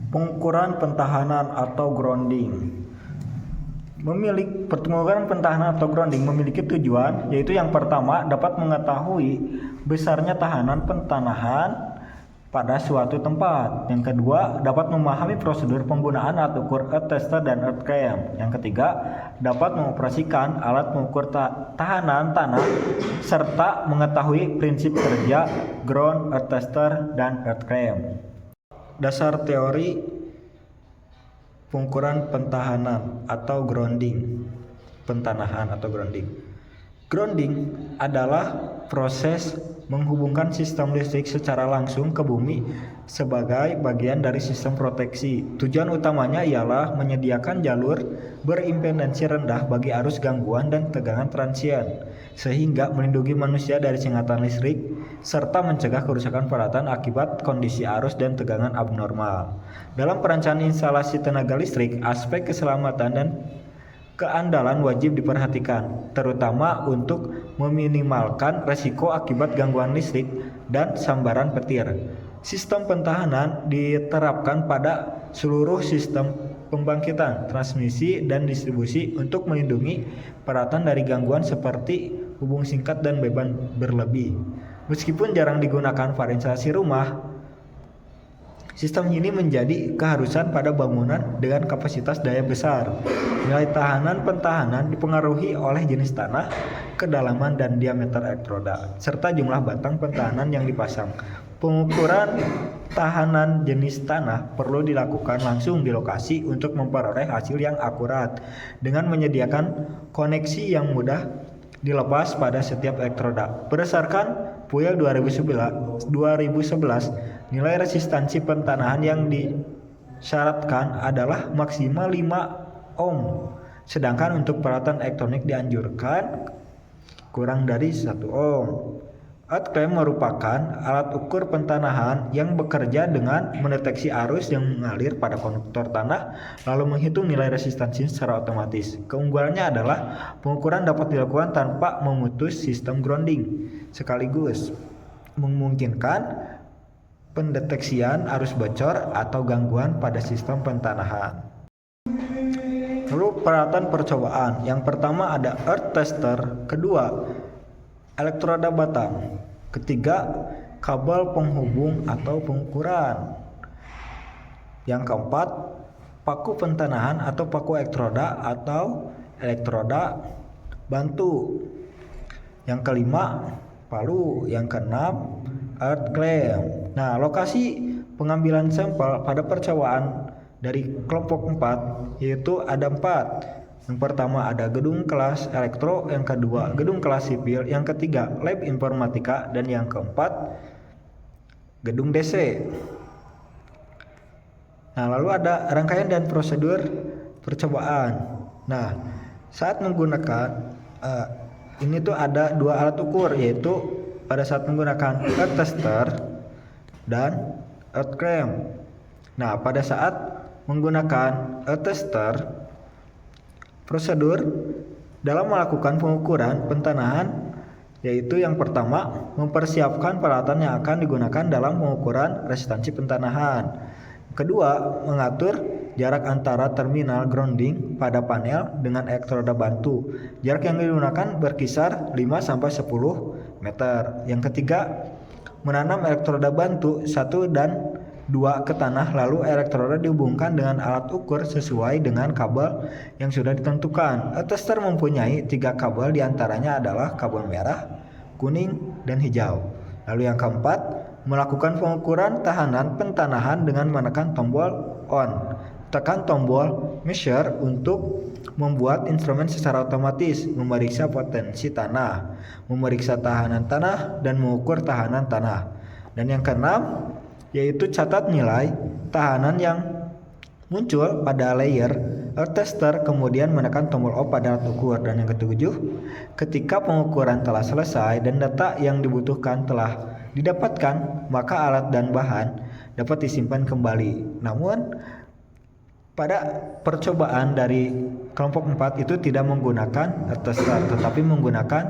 Pengukuran pentahanan atau grounding. Pengukuran pentahanan atau grounding memiliki tujuan, yaitu yang pertama dapat mengetahui besarnya tahanan pentanahan pada suatu tempat. Yang kedua, dapat memahami prosedur penggunaan alat ukur earth tester dan earth clamp. Yang ketiga, dapat mengoperasikan alat mengukur tahanan tanah serta mengetahui prinsip kerja ground, earth tester, dan earth clamp. Dasar teori pengukuran pentahanan atau grounding. Pentanahan atau grounding. Grounding adalah proses menghubungkan sistem listrik secara langsung ke bumi sebagai bagian dari sistem proteksi. Tujuan utamanya ialah menyediakan jalur berimpedansi rendah bagi arus gangguan dan tegangan transien, sehingga melindungi manusia dari sengatan listrik serta mencegah kerusakan peralatan akibat kondisi arus dan tegangan abnormal. Dalam perencanaan instalasi tenaga listrik, aspek keselamatan dan keandalan wajib diperhatikan, terutama untuk meminimalkan resiko akibat gangguan listrik dan sambaran petir. Sistem pentahanan diterapkan pada seluruh sistem pembangkitan, transmisi, dan distribusi untuk melindungi peralatan dari gangguan seperti hubung singkat dan beban berlebih. Meskipun jarang digunakan pada instalasi rumah, sistem ini menjadi keharusan pada bangunan dengan kapasitas daya besar. Nilai tahanan pentahanan dipengaruhi oleh jenis tanah, kedalaman dan diameter elektroda, serta jumlah batang pentahanan yang dipasang. Pengukuran tahanan jenis tanah perlu dilakukan langsung di lokasi untuk memperoleh hasil yang akurat dengan menyediakan koneksi yang mudah dilepas pada setiap elektroda. Berdasarkan PUEL 2011, nilai resistansi pentanahan yang disyaratkan adalah maksimal 5 ohm, sedangkan untuk peralatan elektronik dianjurkan kurang dari 1 ohm. Earth clamp merupakan alat ukur pentanahan yang bekerja dengan mendeteksi arus yang mengalir pada konduktor tanah lalu menghitung nilai resistansi secara otomatis. Keunggulannya adalah pengukuran dapat dilakukan tanpa memutus sistem grounding, sekaligus memungkinkan pendeteksian arus bocor atau gangguan pada sistem pentanahan. Lalu peralatan percobaan. Yang pertama ada earth tester, kedua elektroda batang, ketiga kabel penghubung atau pengukuran, yang keempat paku pentanahan atau paku elektroda atau elektroda bantu, yang kelima palu, yang keenam earth clamp. Nah, lokasi pengambilan sampel pada percobaan dari kelompok 4 yaitu ada 4. Yang pertama ada gedung kelas elektro, yang kedua gedung kelas sipil, yang ketiga lab informatika, dan yang keempat gedung DC. Nah, lalu ada rangkaian dan prosedur percobaan. Nah, saat menggunakan ini tuh ada 2 alat ukur, yaitu pada saat menggunakan earth tester dan earth clamp. Nah, pada saat menggunakan earth tester, prosedur dalam melakukan pengukuran pentanahan yaitu yang pertama mempersiapkan peralatan yang akan digunakan dalam pengukuran resistansi pentanahan. Kedua, mengatur jarak antara terminal grounding pada panel dengan elektroda bantu. Jarak yang digunakan berkisar 5-10 meter. Yang ketiga, menanam elektroda bantu 1 dan 2 ke tanah, lalu elektroda dihubungkan dengan alat ukur sesuai dengan kabel yang sudah ditentukan. Tester mempunyai 3 kabel, diantaranya adalah kabel merah, kuning, dan hijau. Lalu yang keempat, melakukan pengukuran tahanan pentanahan dengan menekan tombol on. Tekan tombol measure untuk membuat instrumen secara otomatis, memeriksa potensi tanah, memeriksa tahanan tanah, dan mengukur tahanan tanah. Dan yang keenam, yaitu catat nilai tahanan yang muncul pada layer earth tester, kemudian menekan tombol off pada alat ukur. Dan yang ketujuh, ketika pengukuran telah selesai dan data yang dibutuhkan telah didapatkan, maka alat dan bahan dapat disimpan kembali. Namun pada percobaan dari kelompok 4 itu tidak menggunakan earth tester, tetapi menggunakan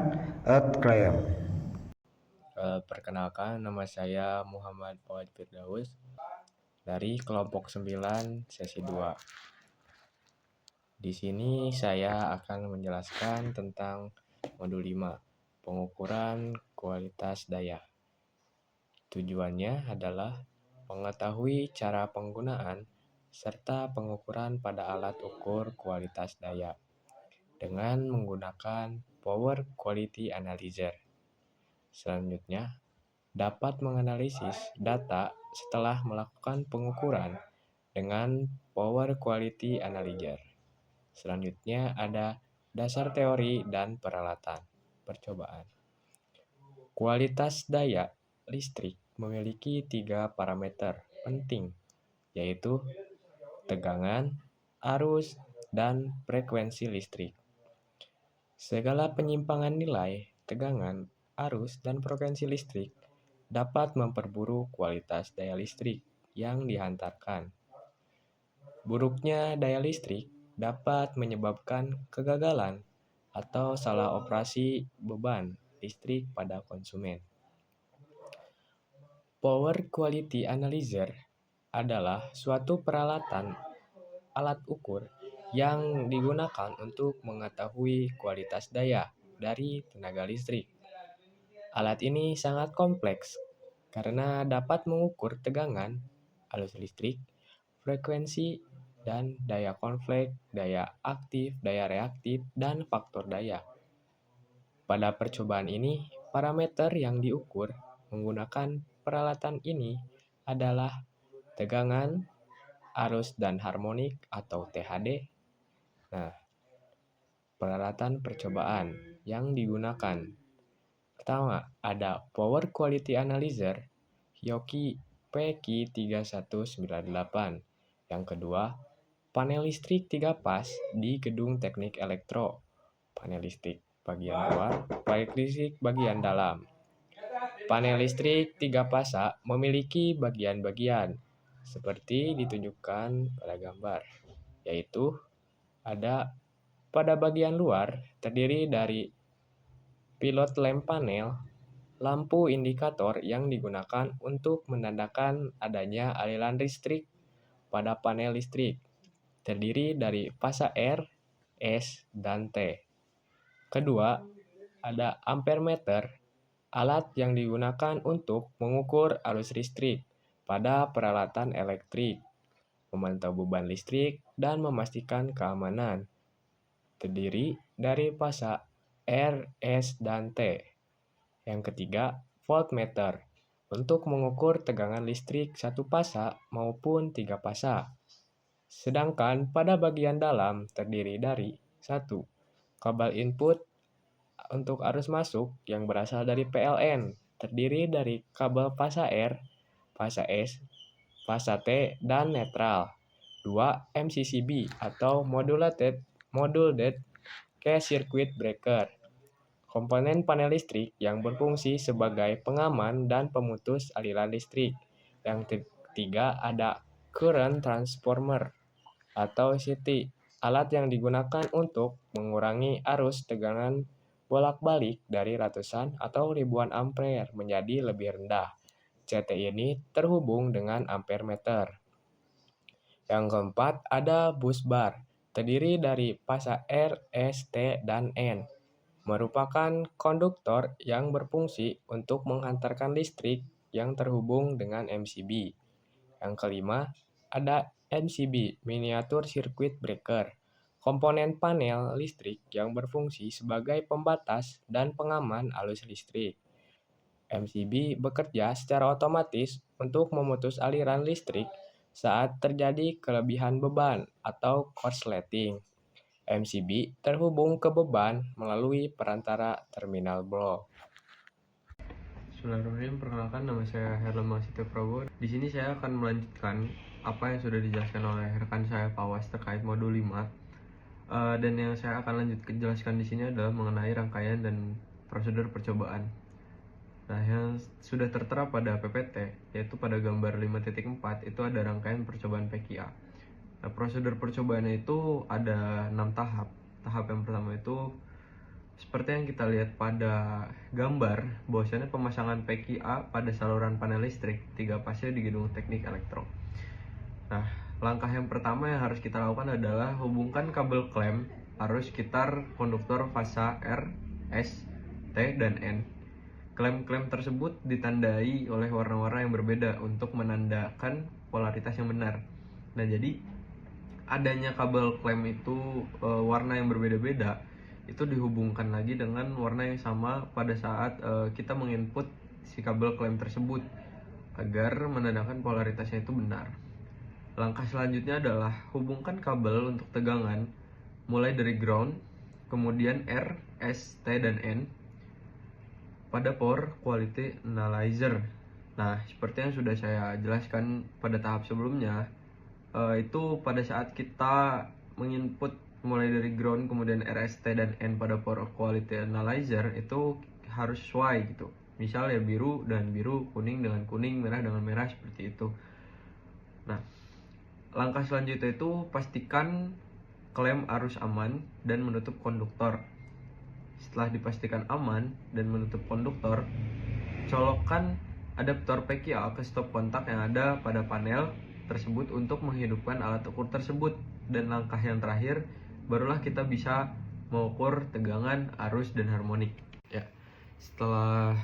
earth clamp. Perkenalkan, nama saya Muhammad Fawad Firdaus dari kelompok 9 sesi 2. Di sini saya akan menjelaskan tentang modul 5, pengukuran kualitas daya. Tujuannya adalah mengetahui cara penggunaan serta pengukuran pada alat ukur kualitas daya dengan menggunakan Power Quality Analyzer. Selanjutnya, dapat menganalisis data setelah melakukan pengukuran dengan Power Quality Analyzer. Selanjutnya ada dasar teori dan peralatan percobaan. Kualitas daya listrik memiliki 3 parameter penting, yaitu tegangan, arus, dan frekuensi listrik. Segala penyimpangan nilai, tegangan, arus, dan frekuensi listrik dapat memperburuk kualitas daya listrik yang dihantarkan. Buruknya daya listrik dapat menyebabkan kegagalan atau salah operasi beban listrik pada konsumen. Power Quality Analyzer adalah suatu peralatan alat ukur yang digunakan untuk mengetahui kualitas daya dari tenaga listrik. Alat ini sangat kompleks karena dapat mengukur tegangan, arus listrik, frekuensi, dan daya konflik, daya aktif, daya reaktif, dan faktor daya. Pada percobaan ini, parameter yang diukur menggunakan peralatan ini adalah tegangan, arus dan harmonik atau THD. Nah, peralatan percobaan yang digunakan. Pertama, ada Power Quality Analyzer Yoky PQ3198. Yang kedua, panel listrik 3 pas di gedung teknik elektro. Panel listrik bagian luar, panel listrik bagian dalam. Panel listrik 3 pasa memiliki bagian-bagian seperti ditunjukkan pada gambar, yaitu ada pada bagian luar terdiri dari pilot lamp panel, lampu indikator yang digunakan untuk menandakan adanya aliran listrik pada panel listrik, terdiri dari fasa R, S, dan T. Kedua, ada ampere meter, alat yang digunakan untuk mengukur arus listrik pada peralatan elektrik, memantau beban listrik, dan memastikan keamanan. Terdiri dari fasa R, S, dan T. Yang ketiga, voltmeter, untuk mengukur tegangan listrik satu pasa maupun 3 pasa. Sedangkan pada bagian dalam terdiri dari 1. Kabel input untuk arus masuk yang berasal dari PLN, terdiri dari kabel fasa R, fasa S, fasa T, dan netral. 2. MCCB atau Modulated Case Circuit Breaker, komponen panel listrik yang berfungsi sebagai pengaman dan pemutus aliran listrik. Yang ketiga ada Current Transformer atau CT, alat yang digunakan untuk mengurangi arus tegangan bolak-balik dari ratusan atau ribuan ampere menjadi lebih rendah. CT ini terhubung dengan ampere meter. Yang keempat ada bus bar, terdiri dari fasa R, S, T, dan N, merupakan konduktor yang berfungsi untuk menghantarkan listrik yang terhubung dengan MCB. Yang kelima, ada MCB, Miniature Circuit Breaker, komponen panel listrik yang berfungsi sebagai pembatas dan pengaman arus listrik. MCB bekerja secara otomatis untuk memutus aliran listrik saat terjadi kelebihan beban atau korsleting. MCB terhubung ke beban melalui perantara terminal blok. Bismillahirrahmanirrahim. Perkenalkan, nama saya Herlem Masito Prabowo. Di sini saya akan melanjutkan apa yang sudah dijelaskan oleh rekan saya Fawas terkait modul 5. Dan yang saya akan jelaskan di sini adalah mengenai rangkaian dan prosedur percobaan. Nah, yang sudah tertera pada PPT, yaitu pada gambar 5.4, itu ada rangkaian percobaan PQA. Nah, prosedur percobaannya itu ada 6 tahap. Tahap yang pertama itu seperti yang kita lihat pada gambar, bahwasanya pemasangan PQA pada saluran panel listrik 3 fase di gedung teknik elektro. Nah, langkah yang pertama yang harus kita lakukan adalah hubungkan kabel klem arus sekitar konduktor fasa R, S, T, dan N. Klem-klem tersebut ditandai oleh warna-warna yang berbeda untuk menandakan polaritas yang benar. Nah, jadi adanya kabel klem itu warna yang berbeda-beda itu dihubungkan lagi dengan warna yang sama pada saat kita menginput si kabel klem tersebut agar menandakan polaritasnya itu benar. Langkah selanjutnya adalah hubungkan kabel untuk tegangan mulai dari ground, kemudian R, S, T, dan N pada power quality analyzer. Nah, seperti yang sudah saya jelaskan pada tahap sebelumnya, itu pada saat kita menginput mulai dari ground kemudian RST dan N pada power quality analyzer itu harus sesuai gitu. Misal ya biru dan biru, kuning dengan kuning, merah dengan merah, seperti itu. Nah, langkah selanjutnya itu pastikan klem arus aman dan menutup konduktor. Setelah dipastikan aman dan menutup konduktor, colokkan adaptor PQA ke stop kontak yang ada pada panel tersebut untuk menghidupkan alat ukur tersebut. Dan langkah yang terakhir, barulah kita bisa mengukur tegangan, arus, dan harmonik. Ya, setelah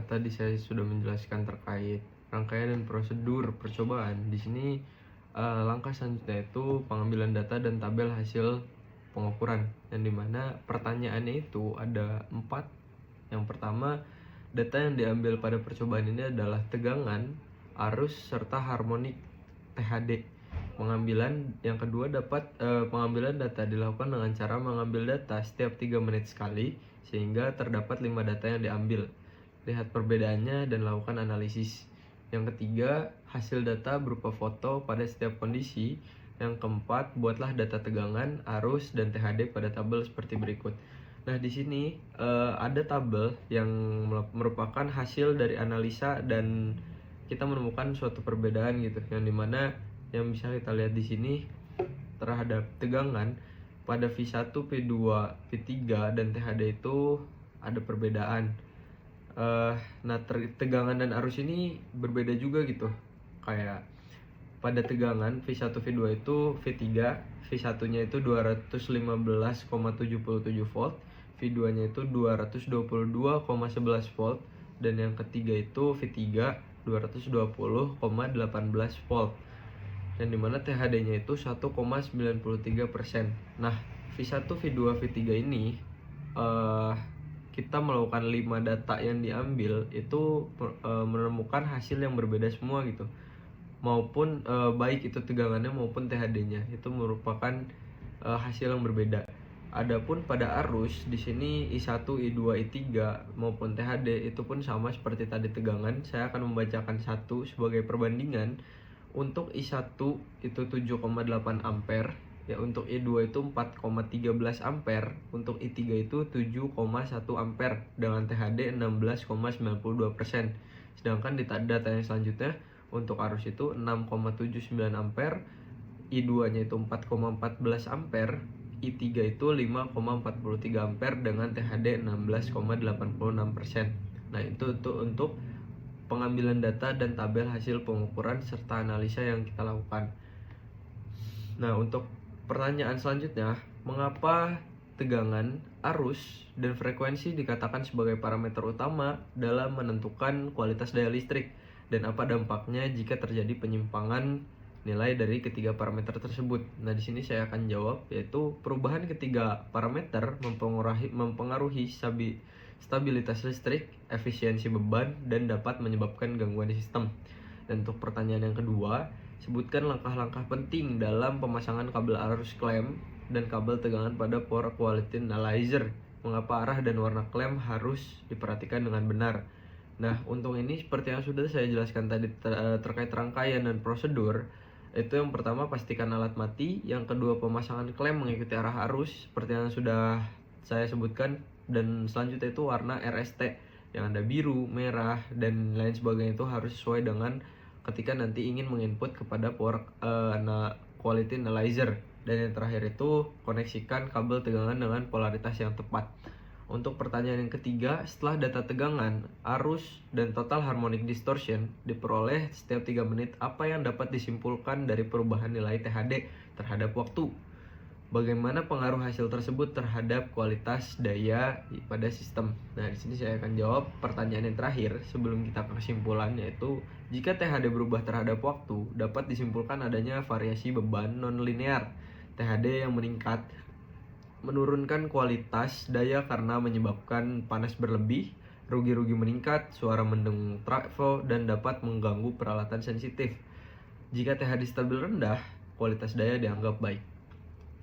tadi saya sudah menjelaskan terkait rangkaian dan prosedur percobaan, di sini langkah selanjutnya itu pengambilan data dan tabel hasil pengukuran, yang dimana pertanyaannya itu ada 4. Yang pertama, data yang diambil pada percobaan ini adalah tegangan, arus, serta harmonik THD. Yang kedua, pengambilan data dilakukan dengan cara mengambil data setiap 3 menit sekali, sehingga terdapat 5 data yang diambil. Lihat perbedaannya dan lakukan analisis. Yang ketiga, hasil data berupa foto pada setiap kondisi. Yang keempat, buatlah data tegangan, arus, dan THD pada tabel seperti berikut. Nah, di sini ada tabel yang merupakan hasil dari analisa dan kita menemukan suatu perbedaan gitu, yang dimana yang bisa kita lihat di sini terhadap tegangan pada V1, V2, V3, dan THD itu ada perbedaan. Nah, tegangan dan arus ini berbeda juga gitu. Kayak pada tegangan V1, V2 itu V3, V1-nya itu 215,77 volt, V2-nya itu 222,11 volt, dan yang ketiga itu V3 220,18 volt. Yang dimana THD-nya itu 1,93%. Nah, V1, V2, V3 ini kita melakukan 5 data yang diambil itu menemukan hasil yang berbeda semua gitu. Maupun baik itu tegangannya maupun THD-nya itu merupakan hasil yang berbeda. Adapun pada arus di sini I1, I2, I3 maupun THD itu pun sama seperti tadi tegangan. Saya akan membacakan satu sebagai perbandingan. Untuk I1 itu 7,8 ampere, ya untuk I2 itu 4,13 ampere, untuk I3 itu 7,1 ampere dengan THD 16,92%. Sedangkan di data yang selanjutnya untuk arus itu 6,79 ampere, I2-nya itu 4,14 ampere, I3 itu 5,43 ampere dengan THD 16,86%. Nah, itu untuk pengambilan data dan tabel hasil pengukuran serta analisa yang kita lakukan. Nah, untuk pertanyaan selanjutnya, mengapa tegangan, arus, dan frekuensi dikatakan sebagai parameter utama dalam menentukan kualitas daya listrik, dan apa dampaknya jika terjadi penyimpangan nilai dari ketiga parameter tersebut? Nah, di sini saya akan jawab, yaitu perubahan ketiga parameter mempengaruhi stabilitas listrik, efisiensi beban, dan dapat menyebabkan gangguan di sistem. Dan untuk pertanyaan yang kedua, sebutkan langkah-langkah penting dalam pemasangan kabel arus klem dan kabel tegangan pada power quality analyzer. Mengapa arah dan warna klem harus diperhatikan dengan benar? Nah, untuk ini seperti yang sudah saya jelaskan tadi terkait rangkaian dan prosedur, itu yang pertama pastikan alat mati, yang kedua pemasangan klem mengikuti arah arus seperti yang sudah saya sebutkan, dan selanjutnya itu warna RST yang ada biru, merah, dan lain sebagainya itu harus sesuai dengan ketika nanti ingin menginput kepada power quality analyzer. Dan yang terakhir itu koneksikan kabel tegangan dengan polaritas yang tepat. Untuk pertanyaan yang ketiga, setelah data tegangan, arus, dan total harmonic distortion diperoleh setiap 3 menit, apa yang dapat disimpulkan dari perubahan nilai THD terhadap waktu? Bagaimana pengaruh hasil tersebut terhadap kualitas daya pada sistem? Nah, di sini saya akan jawab pertanyaan yang terakhir sebelum kita ke kesimpulan, yaitu jika THD berubah terhadap waktu, dapat disimpulkan adanya variasi beban non-linear. THD yang meningkat menurunkan kualitas daya karena menyebabkan panas berlebih, rugi-rugi meningkat, suara mendengung trafo, dan dapat mengganggu peralatan sensitif. Jika THD stabil rendah, kualitas daya dianggap baik.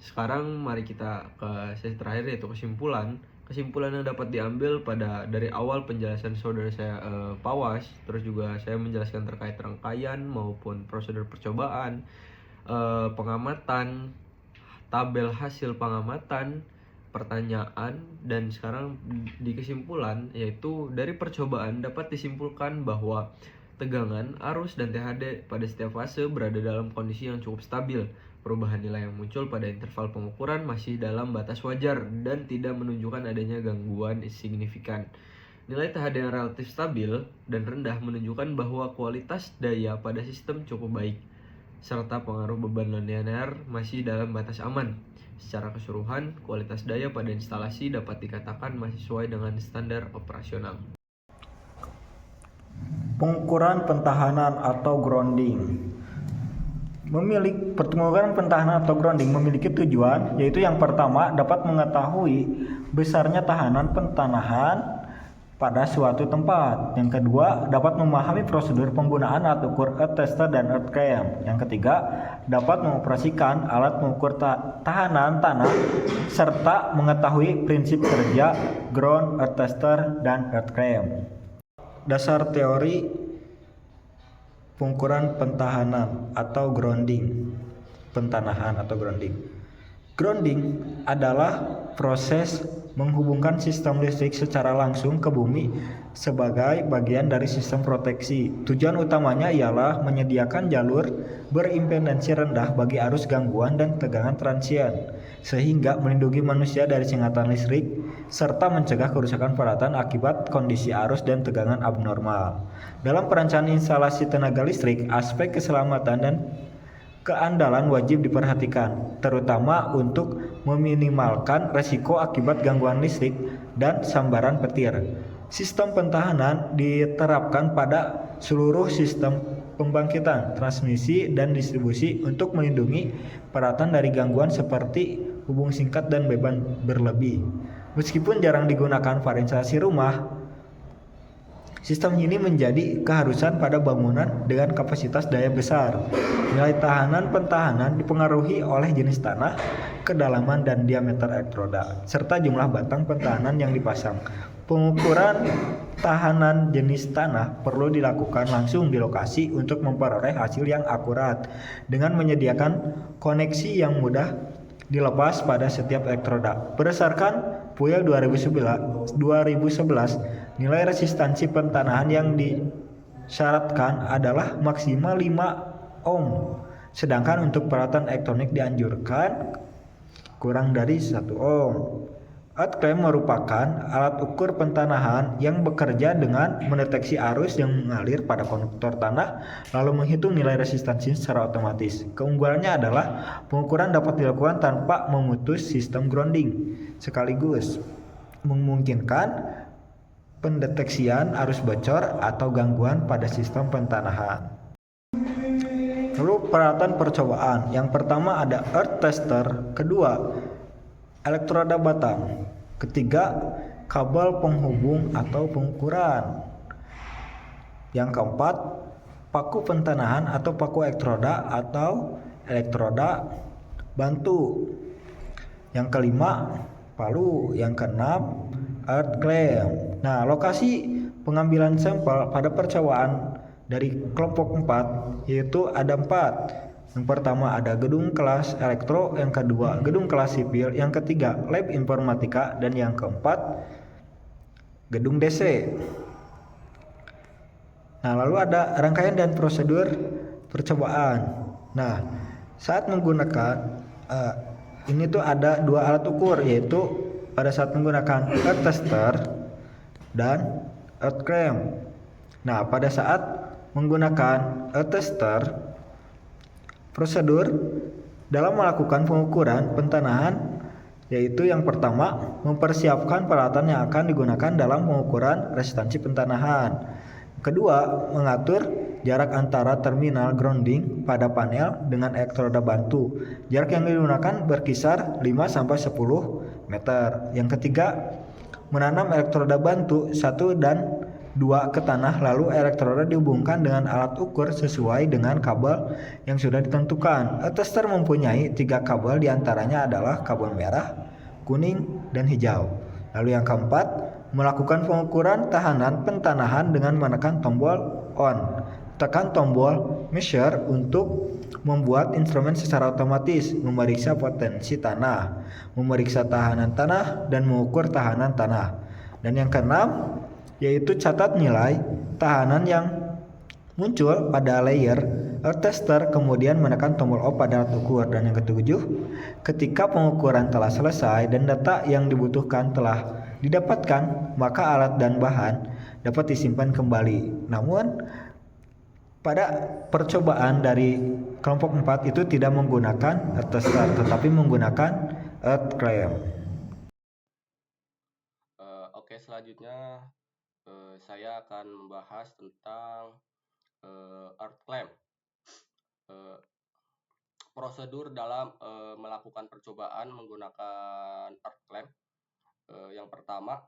Sekarang mari kita ke sesi terakhir, yaitu kesimpulan. Kesimpulan yang dapat diambil dari awal penjelasan saudara saya Pawas, terus juga saya menjelaskan terkait rangkaian maupun prosedur percobaan, pengamatan, tabel hasil pengamatan, pertanyaan, dan sekarang di kesimpulan, yaitu dari percobaan dapat disimpulkan bahwa tegangan, arus, dan THD pada setiap fase berada dalam kondisi yang cukup stabil. Perubahan nilai yang muncul pada interval pengukuran masih dalam batas wajar dan tidak menunjukkan adanya gangguan signifikan. Nilai THD yang relatif stabil dan rendah menunjukkan bahwa kualitas daya pada sistem cukup baik, serta pengaruh beban non-linear masih dalam batas aman. Secara keseluruhan, kualitas daya pada instalasi dapat dikatakan masih sesuai dengan standar operasional. Pengukuran pentahanan atau grounding. Pengukuran pentahanan atau grounding memiliki tujuan, yaitu yang pertama dapat mengetahui besarnya tahanan pentanahan pada suatu tempat. Yang kedua, dapat memahami prosedur penggunaan alat ukur earth tester dan earth clamp. Yang ketiga, dapat mengoperasikan alat mengukur tahanan tanah serta mengetahui prinsip kerja ground, earth tester, dan earth clamp. Dasar teori pengukuran pentahanan atau grounding. Pentanahan atau grounding. Grounding adalah proses menghubungkan sistem listrik secara langsung ke bumi sebagai bagian dari sistem proteksi. Tujuan utamanya ialah menyediakan jalur berimpedansi rendah bagi arus gangguan dan tegangan transien, sehingga melindungi manusia dari sengatan listrik serta mencegah kerusakan peralatan akibat kondisi arus dan tegangan abnormal. Dalam perencanaan instalasi tenaga listrik, aspek keselamatan dan keandalan wajib diperhatikan, terutama untuk meminimalkan resiko akibat gangguan listrik dan sambaran petir. Sistem pentahanan diterapkan pada seluruh sistem pembangkitan, transmisi, dan distribusi untuk melindungi peralatan dari gangguan seperti hubung singkat dan beban berlebih. Meskipun jarang digunakan pada instalasi rumah, sistem ini menjadi keharusan pada bangunan dengan kapasitas daya besar. Nilai tahanan pentahanan dipengaruhi oleh jenis tanah, kedalaman dan diameter elektroda, serta jumlah batang pentahanan yang dipasang. Pengukuran tahanan jenis tanah perlu dilakukan langsung di lokasi untuk memperoleh hasil yang akurat dengan menyediakan koneksi yang mudah dilepas pada setiap elektroda. Berdasarkan PUEL 2011, nilai resistansi pentanahan yang disyaratkan adalah maksimal 5 ohm, sedangkan untuk peralatan elektronik dianjurkan kurang dari 1 ohm. Earth clamp merupakan alat ukur pentanahan yang bekerja dengan mendeteksi arus yang mengalir pada konduktor tanah lalu menghitung nilai resistansi secara otomatis. Keunggulannya adalah pengukuran dapat dilakukan tanpa memutus sistem grounding, sekaligus memungkinkan pendeteksian arus bocor atau gangguan pada sistem pentanahan. Lalu peralatan percobaan. Yang pertama ada earth tester, kedua elektroda batang, ketiga kabel penghubung atau pengukuran, yang keempat paku pentanahan atau paku elektroda atau elektroda bantu, yang kelima palu, yang keenam earth clamp. Nah, lokasi pengambilan sampel pada percobaan dari kelompok 4 yaitu ada 4. Yang pertama ada gedung kelas elektro, yang kedua gedung kelas sipil, yang ketiga lab informatika, dan yang keempat gedung DC. Nah, lalu ada rangkaian dan prosedur percobaan. Nah, saat menggunakan ini tuh ada 2 alat ukur, yaitu pada saat menggunakan earth tester dan earth clamp. Nah, pada saat menggunakan earth tester, prosedur dalam melakukan pengukuran pentanahan yaitu yang pertama, mempersiapkan peralatan yang akan digunakan dalam pengukuran resistansi pentanahan. Kedua, mengatur jarak antara terminal grounding pada panel dengan elektroda bantu. Jarak yang digunakan berkisar 5-10 meter. Yang ketiga, menanam elektroda bantu 1 dan 2 ke tanah, lalu elektroda dihubungkan dengan alat ukur sesuai dengan kabel yang sudah ditentukan. Tester mempunyai 3 kabel, diantaranya adalah kabel merah, kuning, dan hijau. Lalu yang keempat, melakukan pengukuran tahanan pentanahan dengan menekan tombol on. Tekan tombol measure untuk membuat instrumen secara otomatis, memeriksa potensi tanah, memeriksa tahanan tanah, dan mengukur tahanan tanah. Dan yang keenam, yaitu catat nilai tahanan yang muncul pada layer earth tester, kemudian menekan tombol off pada alat ukur. Dan yang ketujuh, ketika pengukuran telah selesai dan data yang dibutuhkan telah didapatkan, maka alat dan bahan dapat disimpan kembali. Namun pada percobaan dari kelompok 4 itu tidak menggunakan earth tester, tetapi menggunakan earth clamp. Oke, selanjutnya saya akan membahas tentang earth clamp. Prosedur dalam melakukan percobaan menggunakan earth clamp. Yang pertama,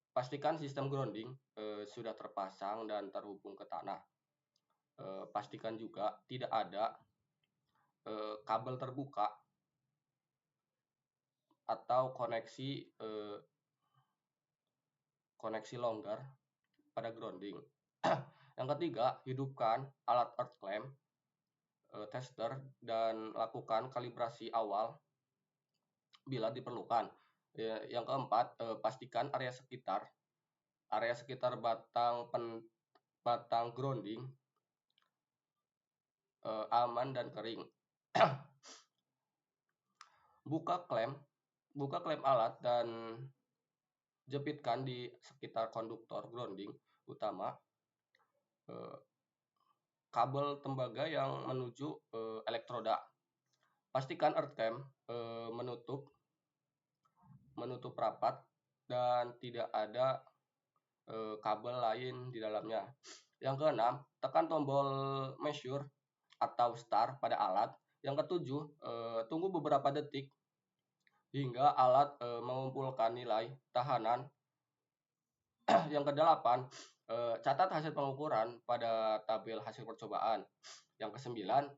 pastikan sistem grounding sudah terpasang dan terhubung ke tanah. Pastikan juga tidak ada kabel terbuka atau koneksi longgar pada grounding. Yang ketiga, hidupkan alat earth clamp tester dan lakukan kalibrasi awal bila diperlukan. Yang keempat, pastikan area sekitar batang grounding aman dan kering. Buka klem alat dan jepitkan di sekitar konduktor grounding utama kabel tembaga yang menuju elektroda. Pastikan earth clamp menutup rapat dan tidak ada kabel lain di dalamnya. Yang keenam, tekan tombol measure atau start pada alat. Yang ketujuh, tunggu beberapa detik hingga alat mengumpulkan nilai tahanan. Yang kedelapan, catat hasil pengukuran pada tabel hasil percobaan. Yang kesembilan,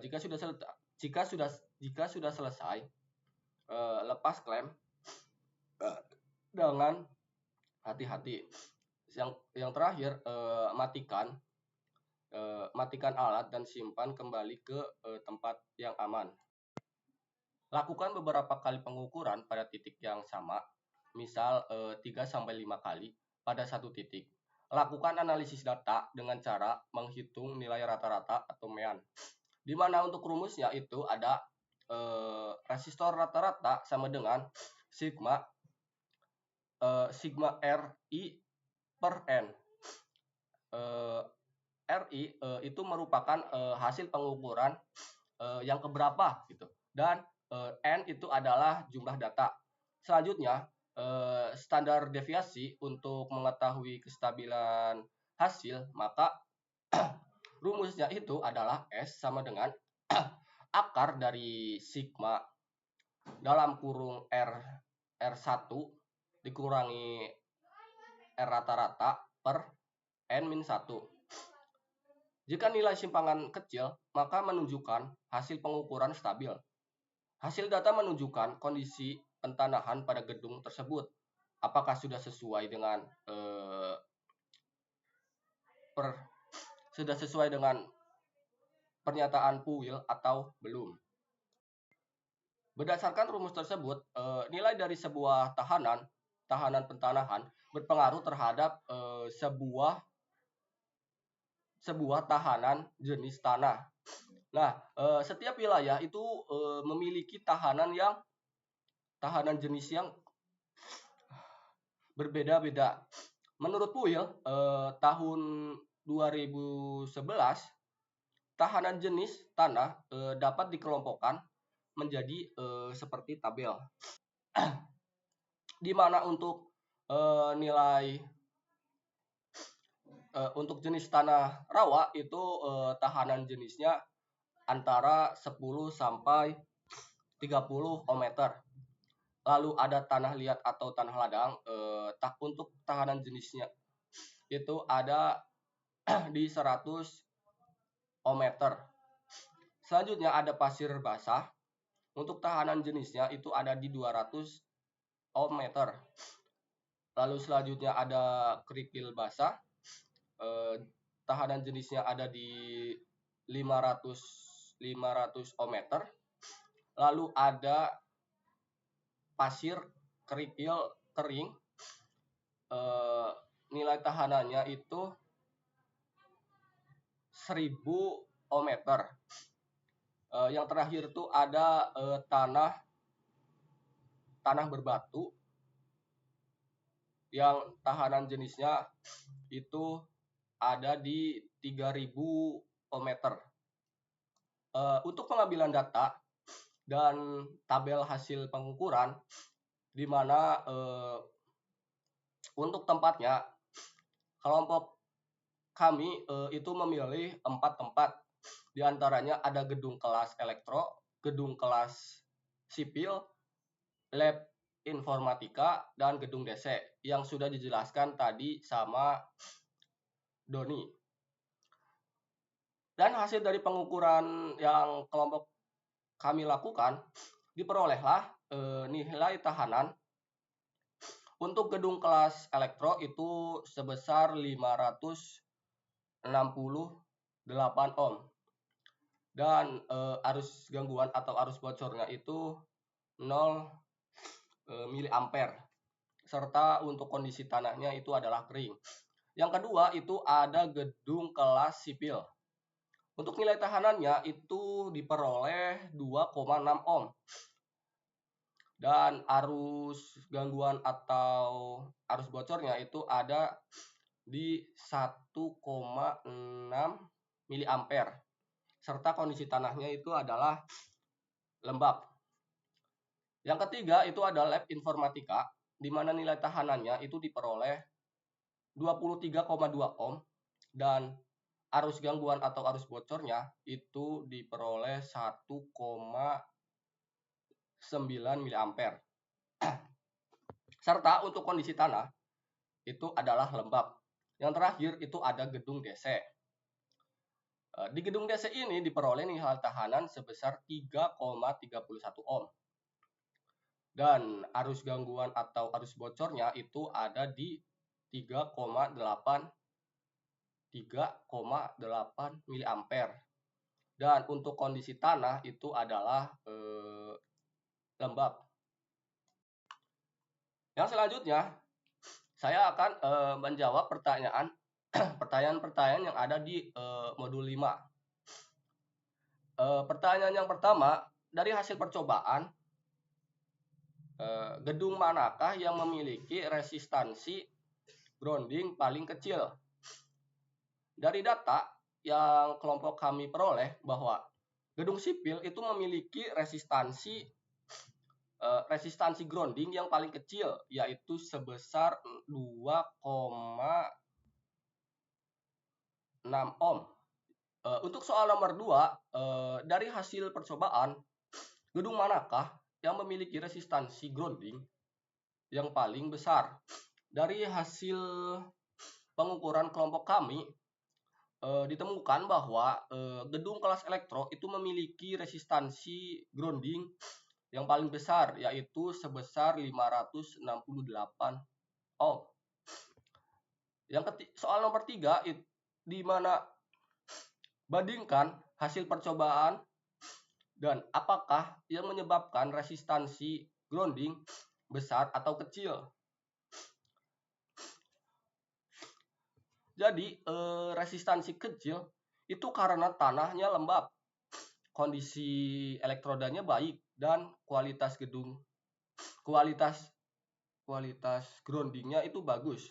jika sudah selesai, lepas klem dengan hati-hati. Yang terakhir, matikan alat dan simpan kembali ke tempat yang aman. Lakukan beberapa kali pengukuran pada titik yang sama, misal 3-5 kali pada satu titik. Lakukan analisis data dengan cara menghitung nilai rata-rata atau mean, di mana untuk rumusnya itu ada resistor rata-rata sama dengan sigma RI per N. RI itu merupakan hasil pengukuran yang keberapa gitu, dan N itu adalah jumlah data. Selanjutnya, standar deviasi untuk mengetahui kestabilan hasil, maka rumusnya itu adalah S sama dengan akar dari sigma dalam kurung R1 dikurangi R rata-rata per N-1. Jika nilai simpangan kecil, maka menunjukkan hasil pengukuran stabil. Hasil data menunjukkan kondisi pentanahan pada gedung tersebut. Apakah sudah sesuai dengan pernyataan Puil atau belum. Berdasarkan rumus tersebut, nilai dari sebuah tahanan pentanahan berpengaruh terhadap sebuah tahanan jenis tanah. Nah, setiap wilayah itu memiliki tahanan jenis yang berbeda-beda. Menurut Puil, tahun 2011, tahanan jenis tanah dapat dikelompokkan menjadi seperti tabel, di mana untuk nilai untuk jenis tanah rawa itu tahanan jenisnya antara 10 sampai 30 ohmmeter. Lalu ada tanah liat atau tanah ladang, untuk tahanan jenisnya itu ada di 100 ohmmeter. Selanjutnya ada pasir basah. Untuk tahanan jenisnya itu ada di 200 ohmmeter. Lalu selanjutnya ada kerikil basah. Tahanan jenisnya ada di 500 ohmmeter. Lalu ada pasir kerikil kering, nilai tahanannya itu 1000 ohmmeter. Yang terakhir itu ada tanah berbatu yang tahanan jenisnya itu ada di 3000 ohmmeter. Untuk pengambilan data dan tabel hasil pengukuran, di mana untuk tempatnya kelompok kami itu memilih 4 tempat. Di antaranya ada gedung kelas elektro, gedung kelas sipil, lab informatika, dan gedung DC yang sudah dijelaskan tadi sama Doni. Dan hasil dari pengukuran yang kelompok kami lakukan, diperolehlah nilai tahanan untuk gedung kelas elektro itu sebesar 568 ohm. Dan arus gangguan atau arus bocornya itu 0 miliampere. Serta untuk kondisi tanahnya itu adalah kering. Yang kedua itu ada gedung kelas sipil. Untuk nilai tahanannya itu diperoleh 2,6 ohm. Dan arus gangguan atau arus bocornya itu ada di 1,6 miliampere. Serta kondisi tanahnya itu adalah lembab. Yang ketiga itu adalah lab informatika, di mana nilai tahanannya itu diperoleh 23,2 ohm dan arus gangguan atau arus bocornya itu diperoleh 1,9 miliampere. Serta untuk kondisi tanah itu adalah lembab. Yang terakhir itu ada gedung DC. Di gedung DC ini diperoleh nilai tahanan sebesar 3,31 ohm. Dan arus gangguan atau arus bocornya itu ada di 3,8 miliampere. Dan untuk kondisi tanah itu adalah lembab. Yang selanjutnya saya akan menjawab pertanyaan-pertanyaan yang ada di modul 5. Pertanyaan yang pertama, dari hasil percobaan, gedung manakah yang memiliki resistansi grounding paling kecil? Dari data yang kelompok kami peroleh bahwa gedung sipil itu memiliki resistansi grounding yang paling kecil, yaitu sebesar 2,6 ohm. Untuk soal nomor 2, dari hasil percobaan, gedung manakah yang memiliki resistansi grounding yang paling besar? Dari hasil pengukuran kelompok kami, ditemukan bahwa gedung kelas elektro itu memiliki resistansi grounding yang paling besar, yaitu sebesar 568 ohm. Soal nomor 3, di mana bandingkan hasil percobaan dan apakah yang menyebabkan resistansi grounding besar atau kecil. Jadi resistansi kecil itu karena tanahnya lembab, kondisi elektrodanya baik, dan kualitas kualitas groundingnya itu bagus.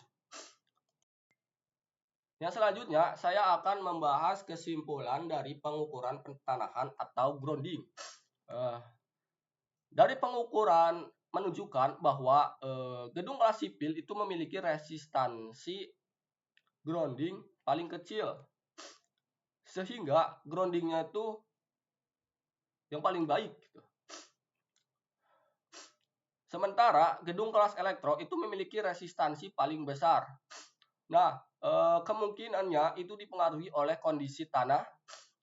Yang selanjutnya, saya akan membahas kesimpulan dari pengukuran pentanahan atau grounding. Dari pengukuran menunjukkan bahwa gedung kelas sipil itu memiliki resistansi grounding paling kecil, sehingga groundingnya itu yang paling baik. Sementara gedung kelas elektro itu memiliki resistansi paling besar. Nah, kemungkinannya itu dipengaruhi oleh kondisi tanah,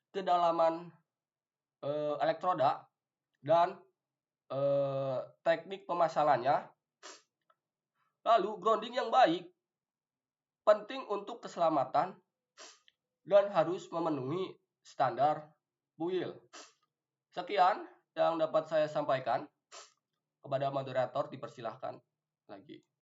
kedalaman elektroda, dan teknik pemasangannya. Lalu grounding yang baik penting untuk keselamatan dan harus memenuhi standar BUIL. Sekian yang dapat saya sampaikan. Kepada moderator dipersilahkan lagi.